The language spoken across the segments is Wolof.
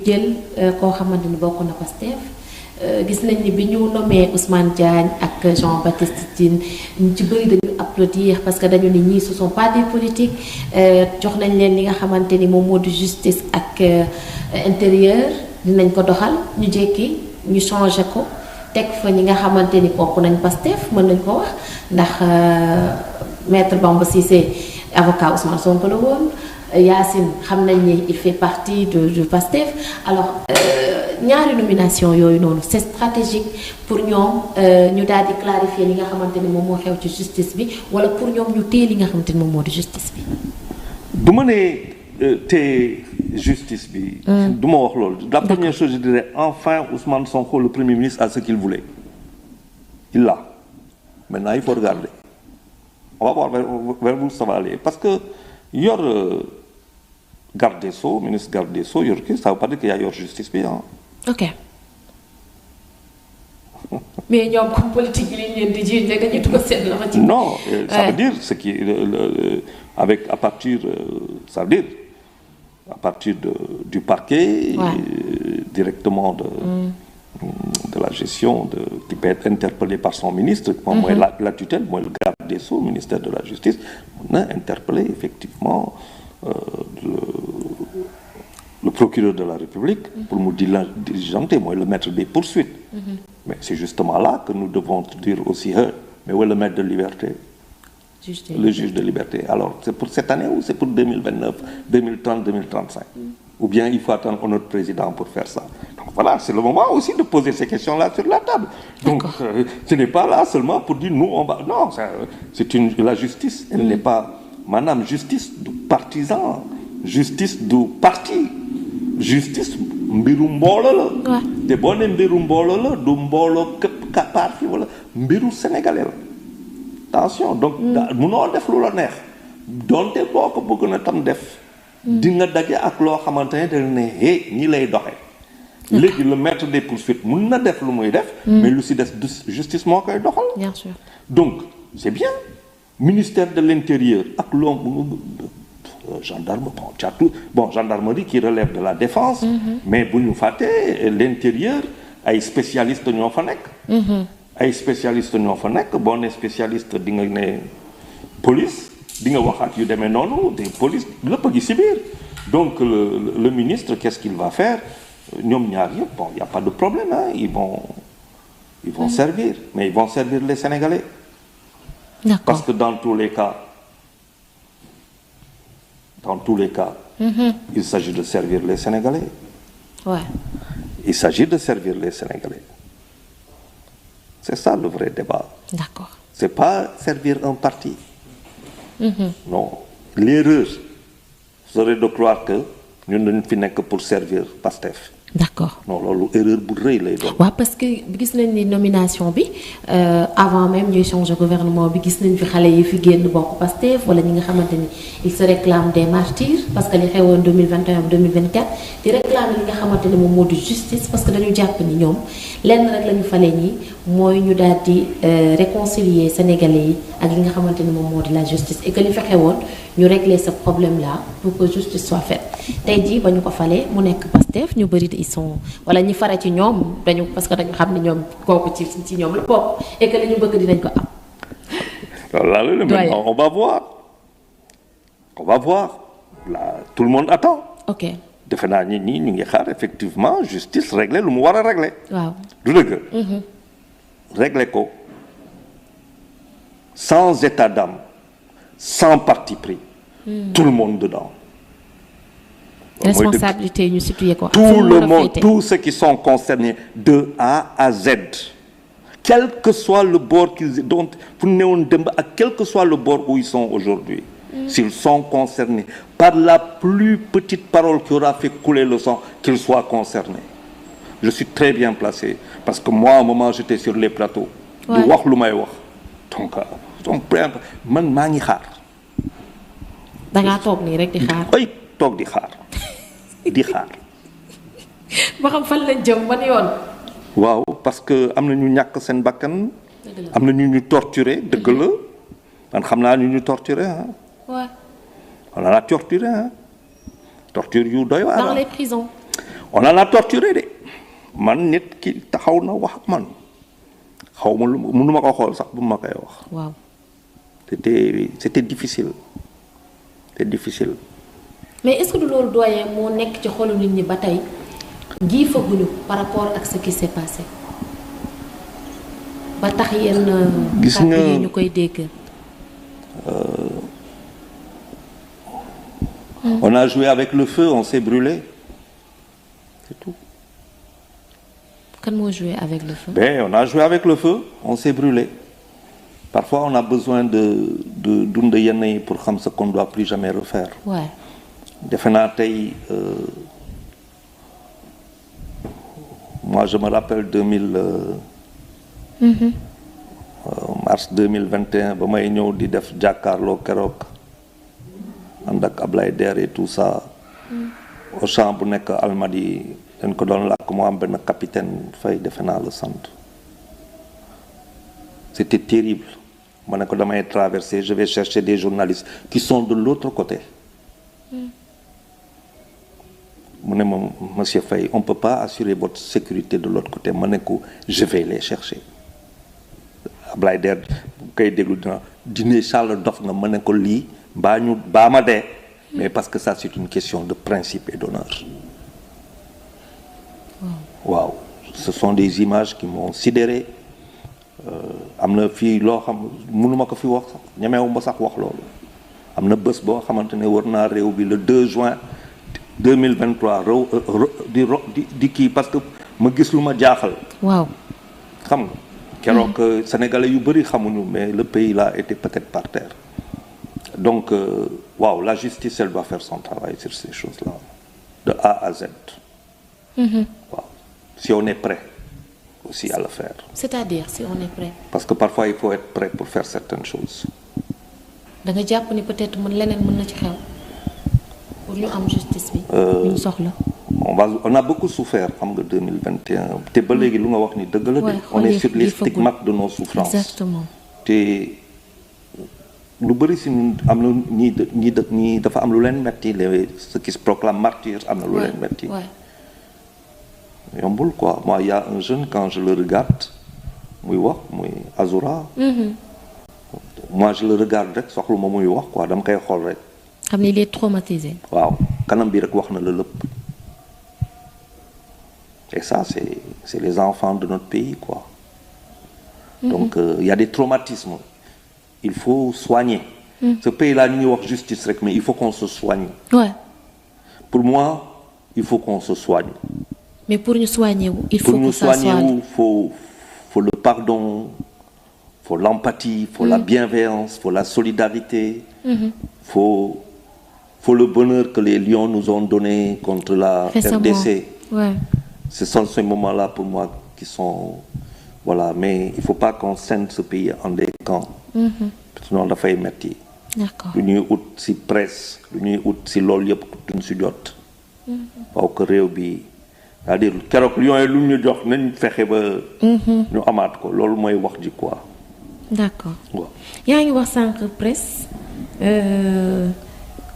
jël koo xamante ni bokk na Pastef gis nañ ni bi ñu nommé Ousmane Diagne ak Jean-Baptiste Tine ñu ci bëri dañu applaudir parce que dañu ni ñii ce sont pas des politiques jox nañ leen li nga xamante ni moom moo di justice ak intérieur dinañ ko doxal ñu jékki ñu changé ko teg fa ñi nga xamante ni bokk nañ Pastef mën nañ ko wax ndax maître Bamba Cissé avocat Ousmane Sonko la woon Yacine xam nañ ni il fait partie du Pastef alors ñaari nomination yooyu noonu c'est stratégique pour ñoom ñu daal di clarifier li nga xamante ni moom moo xew ci justice bi wala pour ñoom ñu téye li nga xamante ni moom moo di justice bi. du ma ne téye justice bi. du ma wax loolu. la première chose je dirais enfin Ousmane Sonko le Premier ministre a ce qu'il voulait. il l'a maintenant il faut regarder on va voir vers où ça va aller parce que yor garde des Sceaux ministre garde des Sceaux yor kii ça veut pas dire qu'il y a yor justice bi ah. ok mais ñoom comme politique yi lañ leen di jiiñ rek dañuy dugal seen loxo ci. non ça veut dire ce qui avec à partir ça veut dire à partir du parquet. Directement de la gestion qui peut être interpellé par son ministre. moom mooy la tutelle mooy le garde des Sceaux ministère de la justice mën na interpeller effectivement le procureur de la République pour mu diligenter mooy le maître des poursuites. Mais c'est justement là que nous devons dire aussi mais où est le maître de liberté? Le juge de liberté. Alors c'est pour cette année ou c'est pour 2029, 2030, 2035? Ou bien il faut attendre un autre président pour faire ça? Donc voilà, c'est le moment aussi de poser ces questions-là sur la table. Donc ce n'est pas là seulement pour dire nous on va... Non, la justice, elle n'est pas... Madame, justice du partisan, justice du parti, justice mbiru mbooloo la. te boo nee mbiru mbooloo la du mbooloo képp ka parti wala mbiru sénégalais la. Attention donc munoo def lu la neex donte boo ko bëgg na tam def. di nga daje ak loo xamante ne dañ ne ñi lay doxee. léegi le maître des poursuites mun na def lu muy def. mais lu si des justice moo koy doxal. Bien sûr. Donc c'est bien ministère de l'intérieur ak l'homme gendarme gendarmerie qui relève de la défense. mais bu ñu fàttee l'intérieur ay spécialistes ñoo fa nekk. ay spécialistes ñoo fa nekk boo ne spécialiste di nga ne police di nga wax ak yu demee noonu des police lépp a gi si biir donc le ministre qu'est-ce qu'il va faire ñoom ñaar yëpp bon y a pas de problème hein ils vont servir mais ils vont servir les Sénégalais. D'accord. Parce que dans tous les cas il s'agit de servir les Sénégalais. Ouais. Il s'agit de servir les Sénégalais. C'est ça le vrai débat. D'accord. C'est pas servir un parti. Non. L'erreur serait de croire que ñun dañu fi nekk pour servir Pastef. D'accord. Non loolu erreur bu rëy lay doon. waaw parce que gis nañ ni nomination bi avant même ñuy changer gouvernement bi gis nañ fi xale yi fi génn bokk Pastef wala ñi nga xamante ni ils se réclament des martyrs parce que li xewoon 2021 2024 di réclamer li nga xamante ni moom moo di justice parce que dañu jàpp ni ñoom lenn rek la ñu fale ñi mooy ñu daal di réconcilier sénégalais yi ak li nga xamante ni moom moo di la justice et que li fi xewoon ñu régler ce problème là pour que justice soit faite tey jii ba ñu ko falee mu nekk Pastef ñu bëri ils sont wala ñi fare ci ñoom dañu parce que dañu xam ne ñoom kooku ci ñoom la bokk et que li ñu bëgg dinañ ko am. Là, maintenant on va voir là tout le monde attend. ok defe naa nit ñi ñu ngi xaar effectivement justice régler lu mu war a régler. waaw du dëgg. régler ko sans état d'âme sans parti pris. tout le monde dedans. responsabilité yi ñu situé ko. tout le monde tous ceux qui sont concernés de A à Z. quel que soit le bord qu'ils dont fu ñu newoon démb ak quel que soit le bord où ils sont aujourd'hui. s'ils sont concernés par la plus petite parole qui aura fait couler le sang qu'ils soient concernés. Je suis très bien placé parce que moi à un moment j'étais sur les plateaux. di wax lu may wax donc man maa ngi xaar. da ngaa toog nii rek di xaar. ay toog di xaar. di xaar. ba xam fan lañ jëm ban yoon. waaw parce que am na ñu ñàkk seen bakkan. am na ñu torturé dëgg la man xam naa ñu torturé ah. waaw. on a torturé ah. torture yu doy waar. dans les prisons. on en a torturé de man nit ki taxaw na wax ak man xaw ma lu mënuma ko xool sax bu ma koy wax. waaw. c'était difficile. C'est difficile. mais est-ce que du loolu doyen moo nekk ci xolu nit ñi ba tey giifaguñu par rapport ak ce qui s'est passé ba tax yenn. gis nga kàddu yi ñu koy dégg. on a joué avec le feu, on s'est brûlé. C'est tout. Kan moo joué avec le feu? Ben, on a joué avec le feu, on s'est brûlé. Parfois, on a besoin d'une yenn yi pour xam ce qu'on ne doit plus jamais refaire. Ouais. Defe naa tey moi je me rappelle mars 2021 ba may ñëw di def jàkkaarloo keroog ànd ak Ablaye Der et tout ça. au champ bu nekk Almadi dañ ko doon làkk mu am benn capitaine Faye defe naa le sant. C'était terrible. ma ne ko damay traverser je vais chercher des journalistes qui sont de l'autre côté. mu ne ma monsieur Faye on peut pas assurer votre sécurité de l'autre côté ma ne ko je vais les chercher. Ablaye Der kay déglu dina Charles dof nga ma ne ko lii baa ma dee. mais parce que ça c'est une question de principe et d'honneur. waaw ce sont des images qui m'ont sidéré. am na fii loo xam mënuma ko fi wax sax ñemewuma sax wax loolu am na bés boo xamante ne war naa réew bi le 2 juin 2023 di kii parce que ma gis lu ma jaaxal. waaw. xam nga keroog sénégalais yu bëri xamuñu mais le pays là était peut-être par terre donc waaw la justice elle doit faire son travail sur ces choses-là de A à Z. waaw si on est prêt aussi à le faire. C'est-à-dire si on est prêt. parce que parfois il faut être prêt pour faire certaines choses. da nga jàpp ni peut-être leneen mën na ci xew pour ñu am justice bi. ñu soxla. on a beaucoup souffert xam nga 2021 te ba léegi lu nga wax ni dëgg la de. on est sur les stigmates de nos souffrances. exactement. te lu bëri si ñun am na ñii dafa am lu leen metti les ceux qui se proclament martyrs am na lu leen metti. yombul quoi moi il y a un jeune quand je le regarde muy wax muy Azoura. moi je le regarde rek soxlu ma muy wax quoi dama koy xool rek. xam ni il est traumatisé. waaw kanam bi rek wax na la lépp. et ça c'est les enfants de notre pays quoi. donc il y a des traumatismes il faut soigner. ce pays là ñu ngi wax justice rek mais il faut qu'on se soigne. ouais. pour moi il faut qu'on se soigne. mais pour ñu soigner wu il faut que ça soit. pour ñu soigner wu faut le pardon faut l'empathie faut la bienveillance faut la solidarité. faut le bonheur que les lions nous ont donné contre la RDC. Ouais. Ce sont ces moments-là pour moi qui sont voilà mais il faut pas qu'on scinde ce pays en des camps. sinon dafay metti. D'accord. lu ñuy ut ci presse lu ñuy ut ci loolu yëpp duñ ci jot. waaw que réew bi c'est-à-dire keroog lion yi lu ñu jox nañ fexe ba. ñu amaat ko loolu mooy wax ji quoi. D'accord. waaw. yaa ngi wax sànq presse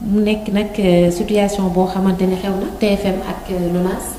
mu nekk nag situation boo xamante ni xew na TFM ak LONASE